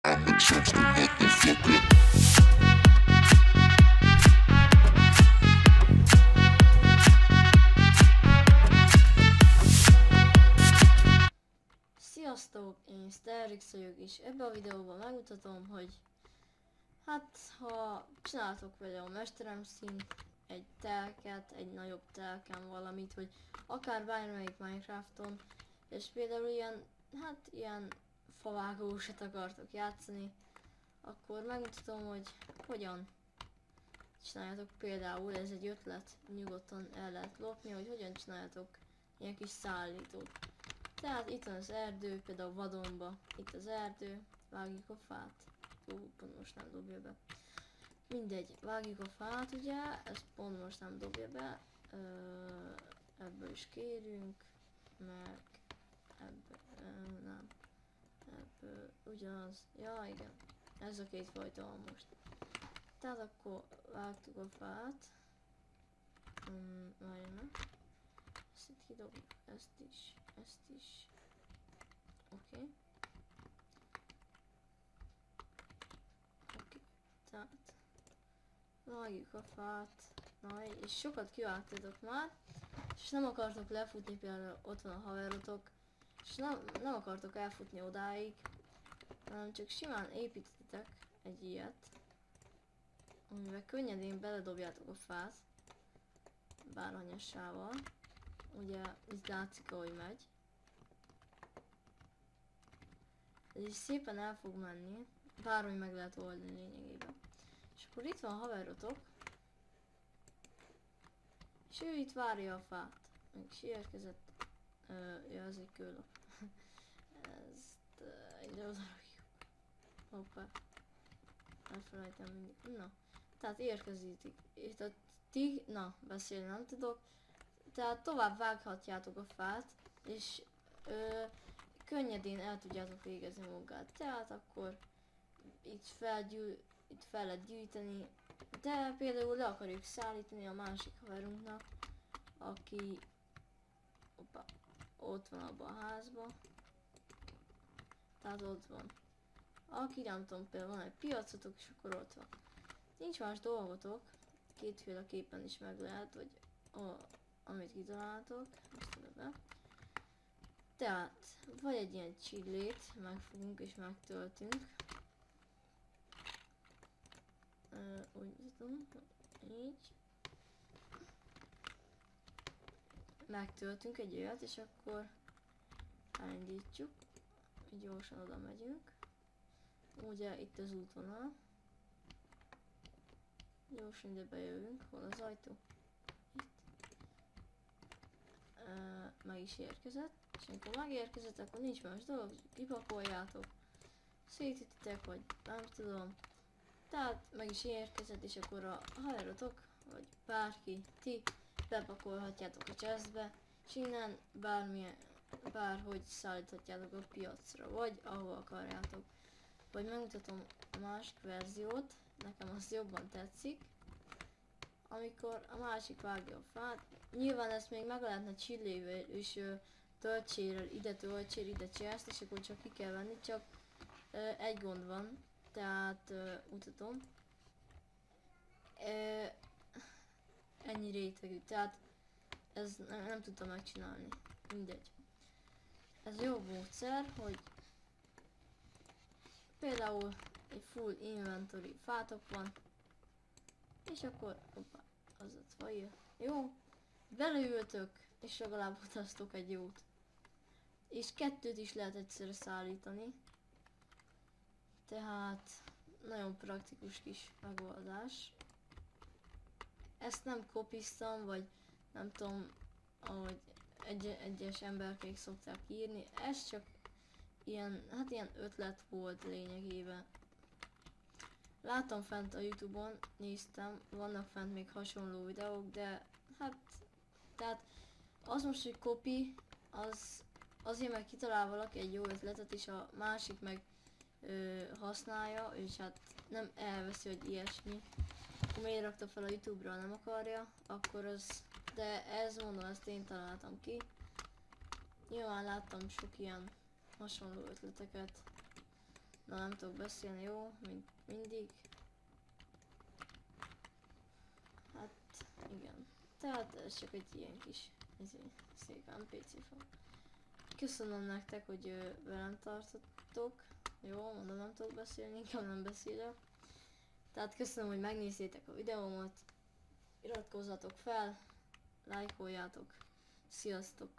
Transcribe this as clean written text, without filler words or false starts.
Sziasztok, én Sterix vagyok, és ebben a videóban megmutatom, hogy hát ha csináltok például mesterem szint, egy telket, egy nagyobb telken valamit, vagy akár bármelyik Minecrafton, és például ilyen favágósat akartok játszani, akkor megmutatom, hogy hogyan csináljátok. Például ez egy ötlet, nyugodtan el lehet lopni, hogy hogyan csináljátok ilyen kis szállítót. Tehát itt van az erdő, például vadonba, itt az erdő, vágjuk a fát. Pont most nem dobja be. Mindegy, vágjuk a fát, ugye, ezt pont most nem dobja be. Ebből is kérünk, meg ebből, nem. Ebből ugyanaz, ja igen, ez a két fajta van most. Tehát akkor vágtuk a fát. Várjál. Ezt itt kidobjuk, ezt is. Oké. Tehát vágjuk a fát. Na, és sokat kivágtatok már, és nem akartok lefutni, például ott van a haverotok, és nem akartok elfutni odáig, hanem csak simán építitek egy ilyet, amivel könnyedén beledobjátok a fát, bárhanyassával. Ugye itt látszik, ahogy megy. Ez is szépen el fog menni, bárhogy meg lehet oldani lényegében. És akkor itt van a haverotok, és ő itt várja a fát. Még is érkezett. Ja, ez egy kőlap. Ezt egyre odarakjuk. Hoppá. Elfelejtem mindig. Na. Tehát érkezik. Itt a na, beszélni nem tudok. Tehát tovább vághatjátok a fát, és könnyedén el tudjátok végezni munkát. Tehát akkor itt fel lehet gyűjteni, de például le akarjuk szállítani a másik haverunknak, aki ott van abban a házban. Tehát ott van. Aki nem tudom, például van egy piacotok, és akkor ott van. Nincs más dolgotok, kétféleképpen is meg lehet, hogy amit kitaláltok, tehát vagy egy ilyen csillét megfogunk és megtöltünk. Úgy tudom, így. Megtöltünk egy olyat, és akkor elindítjuk. Gyorsan oda megyünk. Ugye itt az útvonal. Gyorsan ide bejövünk. Hol az ajtó? Itt. Meg is érkezett. És amikor megérkezett, akkor nincs más dolog, kipakoljátok. Szétütitek, vagy nem tudom. Tehát meg is érkezett, és akkor a haverotok, vagy bárki, ti bepakolhatjátok a chestbe, és innen bárhogy szállíthatjátok a piacra, vagy ahol akarjátok. Vagy megmutatom a másik verziót, nekem az jobban tetszik, amikor a másik vágja a fát. Nyilván ezt még meg lehetne csillével és töltsérrel, ide töltsér, ide chest, és akkor csak ki kell venni, csak egy gond van. Tehát mutatom. Ennyi rétegű, tehát ez nem tudtam megcsinálni. Mindegy. Ez jó módszer, hogy például egy full inventory fátok van, és akkor hoppá, az ott van. Jó, beleültök, és legalább utaztok egy jót. És kettőt is lehet egyszerre szállítani. Tehát nagyon praktikus kis megoldás. Ezt nem kopiztam, vagy nem tudom, ahogy egyes emberkék szokták írni. Ez csak ilyen, hát ilyen ötlet volt lényegében. Láttam fent a YouTube-on, néztem, vannak fent még hasonló videók, de hát, tehát az most, hogy copy, az azért meg kitalál valaki egy jó ötletet, és a másik meg használja, és hát nem elveszi, hogy ilyesmi. Akkor miért rakta fel a YouTube-ra, nem akarja, akkor az, de ez mondom, ezt én találtam ki. Nyilván láttam sok ilyen hasonló ötleteket. Na, nem tudok beszélni, jó, mint mindig. Hát, igen. Tehát ez csak egy ilyen kis, szép NPC fog. Köszönöm nektek, hogy velem tartottok. Jó, mondom, nem tudok beszélni, inkább nem beszélek. Tehát köszönöm, hogy megnézzétek a videómat. Iratkozzatok fel, lájkoljátok. Sziasztok!